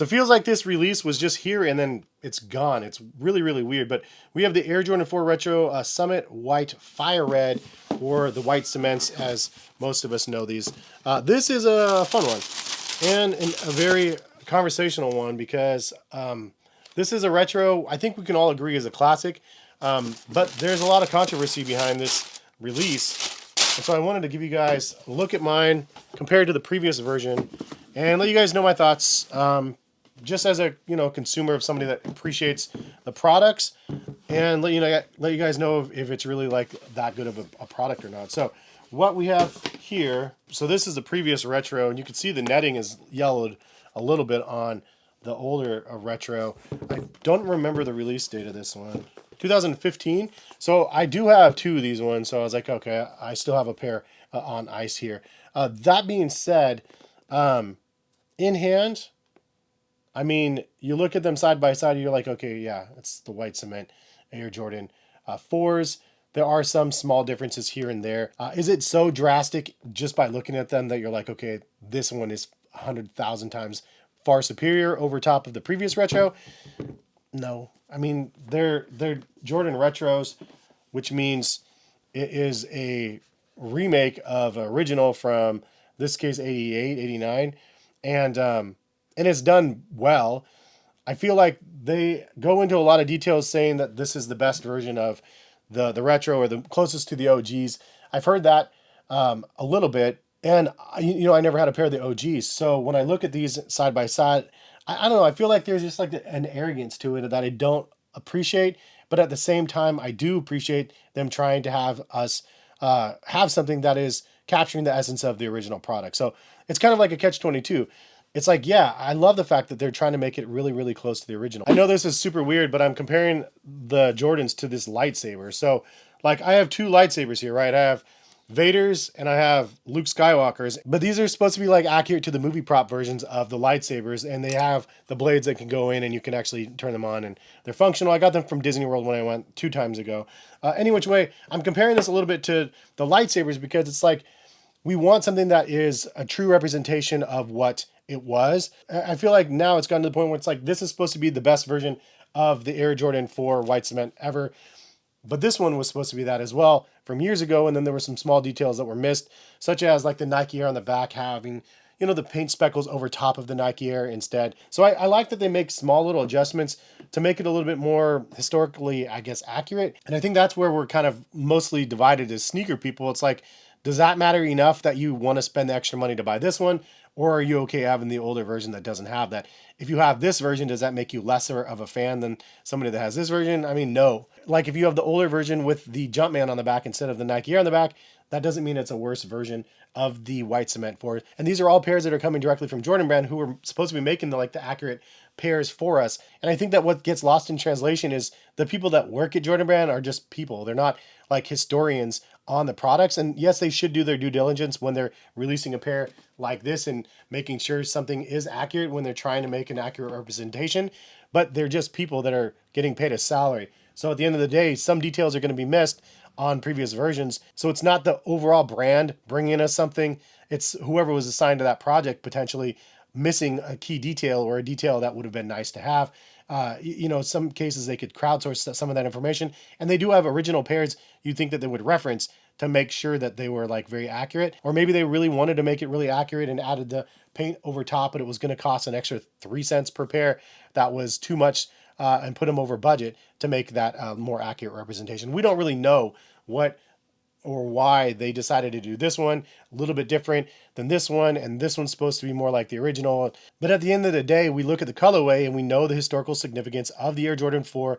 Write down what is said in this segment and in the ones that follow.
So it feels like this release was just here and then it's gone. It's really, really weird. But we have the Air Jordan 4 Retro Summit White Fire Red, or the white cements as most of us know these. This is a fun one and a very conversational one because this is a retro I think we can all agree is a classic. But there's a lot of controversy behind this release. And so I wanted to give you guys a look at mine compared to the previous version and let you guys know my thoughts. Just as a consumer, of somebody that appreciates the products, and let you guys know if it's really like that good of a product or not. So what we have here, so this is the previous retro, and you can see the netting is yellowed a little bit on the older retro. I don't remember the release date of this one. 2015. So I do have two of these ones. So I was like, okay, I still have a pair on ice here. That being said, in hand, I mean, you look at them side by side, you're like, okay, yeah, it's the white cement Air Jordan 4s. There are some small differences here and there. Is it so drastic just by looking at them that you're like, okay, this one is 100,000 times far superior over top of the previous retro? No. I mean, they're Jordan retros, which means it is a remake of original from this case 88, 89, and it's done well. I feel like they go into a lot of details saying that this is the best version of the retro, or the closest to the OGs. I've heard that a little bit, and I never had a pair of the OGs. So when I look at these side by side, I don't know. I feel like there's just like an arrogance to it that I don't appreciate, but at the same time, I do appreciate them trying to have us have something that is capturing the essence of the original product. So it's kind of like a catch-22. It's like, yeah, I love the fact that they're trying to make it really, really close to the original. I know this is super weird, but I'm comparing the Jordans to this lightsaber. So, like, I have two lightsabers here, right? I have Vader's and I have Luke Skywalker's, but these are supposed to be like accurate to the movie prop versions of the lightsabers, and they have the blades that can go in and you can actually turn them on, and they're functional. I got them from Disney World when I went 2 times ago. Any which way, I'm comparing this a little bit to the lightsabers because it's like, we want something that is a true representation of what it was. I feel like now it's gotten to the point where it's like, this is supposed to be the best version of the Air Jordan 4 white cement ever. But this one was supposed to be that as well from years ago. And then there were some small details that were missed, such as like the Nike Air on the back having, the paint speckles over top of the Nike Air instead. So I like that they make small little adjustments to make it a little bit more historically, I guess, accurate. And I think that's where we're kind of mostly divided as sneaker people. It's like, does that matter enough that you want to spend the extra money to buy this one? Or are you okay having the older version that doesn't have that? If you have this version, does that make you lesser of a fan than somebody that has this version? I mean, no. Like if you have the older version with the Jumpman on the back instead of the Nike Air on the back, that doesn't mean it's a worse version of the white cement for it. And these are all pairs that are coming directly from Jordan Brand, who are supposed to be making the accurate pairs for us. And I think that what gets lost in translation is the people that work at Jordan Brand are just people. They're not like historians on the products. And yes, they should do their due diligence when they're releasing a pair like this and making sure something is accurate when they're trying to make an accurate representation. But they're just people that are getting paid a salary. So at the end of the day, some details are going to be missed on previous versions. So it's not the overall brand bringing us something. It's whoever was assigned to that project potentially missing a key detail or a detail that would have been nice to have. Some cases they could crowdsource some of that information, and they do have original pairs you'd think that they would reference to make sure that they were like very accurate. Or maybe they really wanted to make it really accurate and added the paint over top, but it was going to cost an extra 3 cents per pair. That was too much, and put them over budget to make that more accurate representation. We don't really know what or why they decided to do this one a little bit different than this one, and this one's supposed to be more like the original. But at the end of the day, we look at the colorway and we know the historical significance of the Air Jordan 4.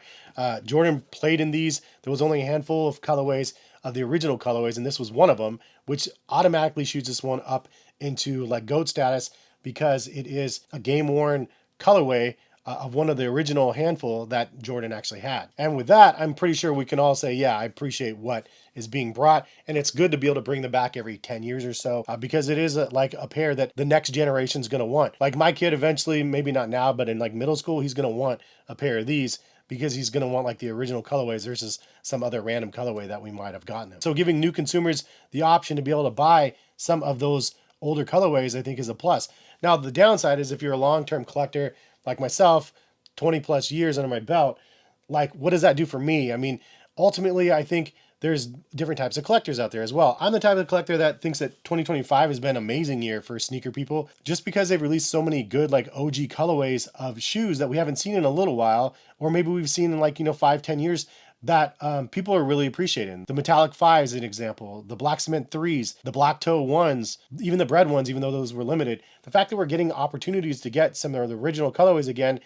Jordan played in these. There was only a handful of colorways of the original colorways, and this was one of them, which automatically shoots this one up into like GOAT status because it is a game-worn colorway of one of the original handful that Jordan actually had. And with that, I'm pretty sure we can all say, yeah, I appreciate what is being brought. And it's good to be able to bring them back every 10 years or so because it is like a pair that the next generation is going to want. Like my kid eventually, maybe not now, but in like middle school, he's going to want a pair of these because he's going to want like the original colorways versus some other random colorway that we might have gotten him. So giving new consumers the option to be able to buy some of those older colorways, I think is a plus. Now, the downside is if you're a long-term collector like myself, 20 plus years under my belt, like what does that do for me? I mean, ultimately, I think there's different types of collectors out there as well. I'm the type of collector that thinks that 2025 has been an amazing year for sneaker people just because they've released so many good like OG colorways of shoes that we haven't seen in a little while, or maybe we've seen in like, 5-10 years that people are really appreciating. The metallic fives, an example, the black cement threes, the black toe ones, even the bread ones, even though those were limited. The fact that we're getting opportunities to get some of the original colorways again,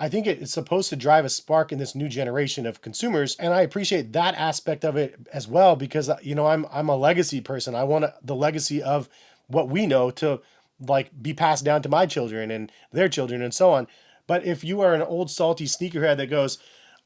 I think it's supposed to drive a spark in this new generation of consumers, and I appreciate that aspect of it as well because I'm a legacy person. I want the legacy of what we know to like be passed down to my children and their children and so on. But if you are an old salty sneakerhead that goes,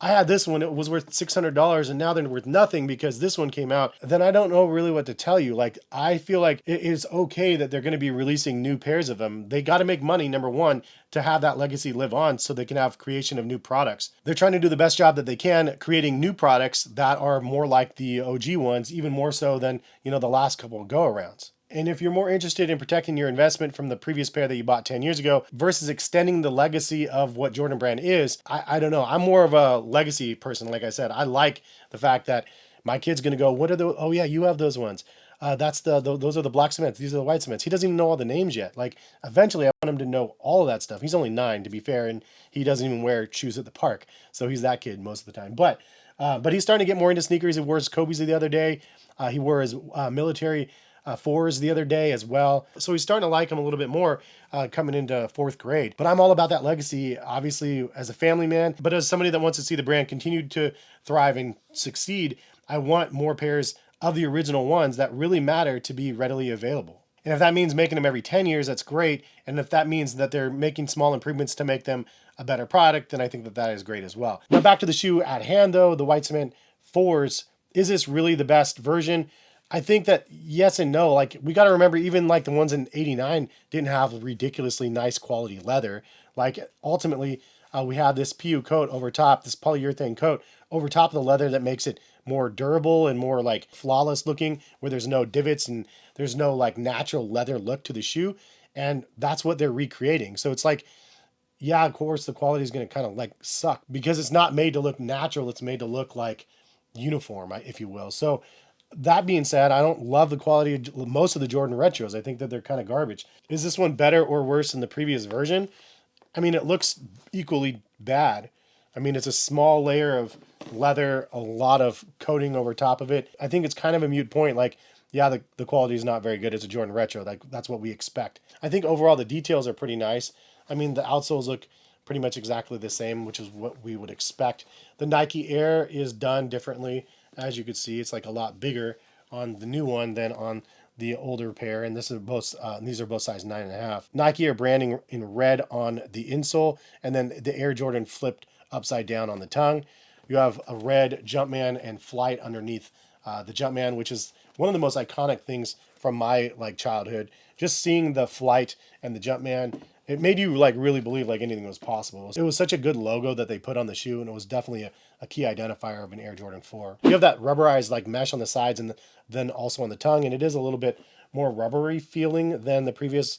I had this one, it was worth $600 and now they're worth nothing because this one came out, then I don't know really what to tell you. Like, I feel like it is okay that they're going to be releasing new pairs of them. They got to make money, number one, to have that legacy live on so they can have creation of new products. They're trying to do the best job that they can creating new products that are more like the OG ones, even more so than, the last couple of go-arounds. And if you're more interested in protecting your investment from the previous pair that you bought 10 years ago versus extending the legacy of what Jordan Brand is, I don't know. I'm more of a legacy person. Like I said, I like the fact that my kid's going to go, what are those? Oh yeah, you have those ones. Those are the black cements. These are the white cements. He doesn't even know all the names yet. Like eventually I want him to know all of that stuff. He's only 9 to be fair. And he doesn't even wear shoes at the park. So he's that kid most of the time. But he's starting to get more into sneakers. He wore his Kobe's the other day. He wore his military fours the other day as well. So he's starting to like him a little bit more coming into 4th grade. But I'm all about that legacy, obviously, as a family man. But as somebody that wants to see the brand continue to thrive and succeed, I want more pairs of the original ones that really matter to be readily available. And if that means making them every 10 years, that's great. And if that means that they're making small improvements to make them a better product, then I think that that is great as well. Now back to the shoe at hand though, the white cement 4s. Is this really the best version? I think that yes and no. Like, we got to remember, even like the ones in '89 didn't have ridiculously nice quality leather. Like, ultimately, we have this PU coat over top, this polyurethane coat over top of the leather that makes it more durable and more like flawless looking, where there's no divots and there's no like natural leather look to the shoe. And that's what they're recreating. So it's like, yeah, of course, the quality is going to kind of like suck because it's not made to look natural. It's made to look like uniform, if you will. So that being said, I don't love the quality of most of the Jordan Retros. I think that they're kind of garbage. Is this one better or worse than the previous version? I mean, it looks equally bad. I mean, it's a small layer of leather, a lot of coating over top of it. I think it's kind of a moot point. Like, yeah, the quality is not very good. It's a Jordan Retro. Like, that's what we expect. I think overall the details are pretty nice. I mean, the outsoles look pretty much exactly the same, which is what we would expect. The Nike Air is done differently. As you can see, it's like a lot bigger on the new one than on the older pair, and these are both size 9.5. Nike Air branding in red on the insole, and then the Air Jordan flipped upside down on the tongue. You have a red Jumpman and Flight underneath the Jumpman, which is one of the most iconic things from my like childhood. Just seeing the Flight and the Jumpman, it made you like really believe like anything was possible. It was such a good logo that they put on the shoe, and it was definitely a key identifier of an Air Jordan 4. You have that rubberized like mesh on the sides and then also on the tongue, and it is a little bit more rubbery feeling than the previous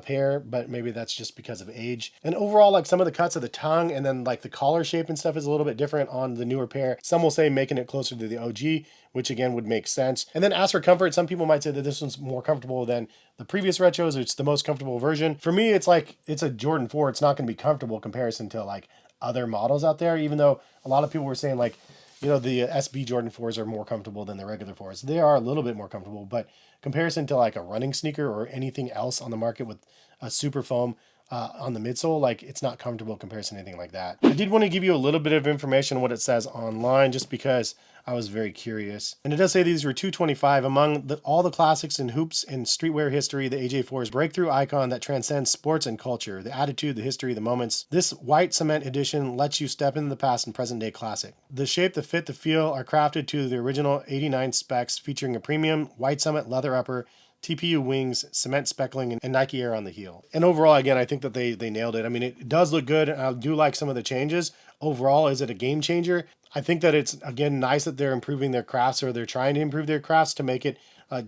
pair, but maybe that's just because of age. And overall, like some of the cuts of the tongue and then like the collar shape and stuff is a little bit different on the newer pair. Some will say making it closer to the OG, which again would make sense. And then as for comfort, some people might say that this one's more comfortable than the previous retros. It's the most comfortable version. For me, it's like, it's a Jordan 4. It's not going to be comfortable comparison to like other models out there, even though a lot of people were saying like, the SB Jordan 4s are more comfortable than the regular 4s. They are a little bit more comfortable, but comparison to like a running sneaker or anything else on the market with a super foam on the midsole, like it's not comfortable in comparison to anything like that. I did want to give you a little bit of information on what it says online just because I was very curious. And it does say these were $225. Among all the classics in hoops and streetwear history, the AJ4 is a breakthrough icon that transcends sports and culture, the attitude, the history, the moments. This white cement edition lets you step into the past and present day classic. The shape, the fit, the feel are crafted to the original 89 specs, featuring a premium white cement leather upper, TPU wings, cement speckling, and Nike Air on the heel. And overall, again, I think that they nailed it. I mean, it does look good. I do like some of the changes. Overall, is it a game changer? I think that it's, again, nice that they're improving their crafts, or they're trying to improve their crafts to make it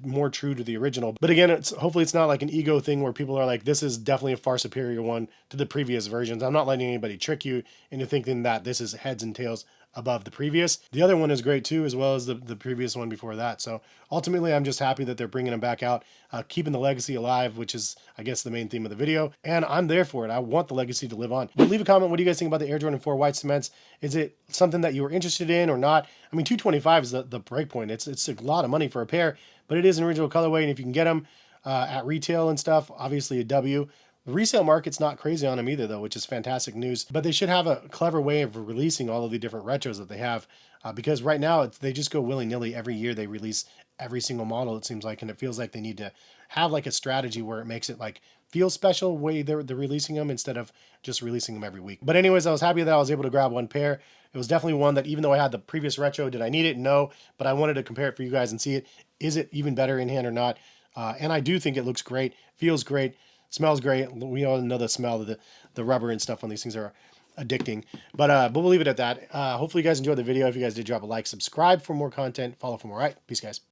more true to the original. But again, it's hopefully it's not like an ego thing where people are like, this is definitely a far superior one to the previous versions. I'm not letting anybody trick you into thinking that this is heads and tails above the previous. The other one is great too, as well as the previous one before that. So ultimately, I'm just happy that they're bringing them back out, keeping the legacy alive, which is, I guess, the main theme of the video. And I'm there for it. I want the legacy to live on. But leave a comment. What do you guys think about the Air Jordan 4 white cements? Is it something that you were interested in or not? I mean, 225 is the break point. It's a lot of money for a pair, but it is an original colorway, and if you can get them at retail and stuff, obviously a W. The resale market's not crazy on them either, though, which is fantastic news. But they should have a clever way of releasing all of the different retros that they have, because right now they just go willy-nilly. Every year they release every single model, it seems like, and it feels like they need to have like a strategy where it makes it like feel special way they're releasing them instead of just releasing them every week. But anyways, I was happy that I was able to grab one pair. It was definitely one that, even though I had the previous retro, did I need it? No, but I wanted to compare it for you guys and see it. Is it even better in hand or not? And I do think it looks great, feels great, smells great. We all know the smell of the rubber and stuff on these things are addicting. But we'll leave it at that. Hopefully you guys enjoyed the video. If you guys did, drop a like, subscribe for more content, follow for more. All right, peace, guys.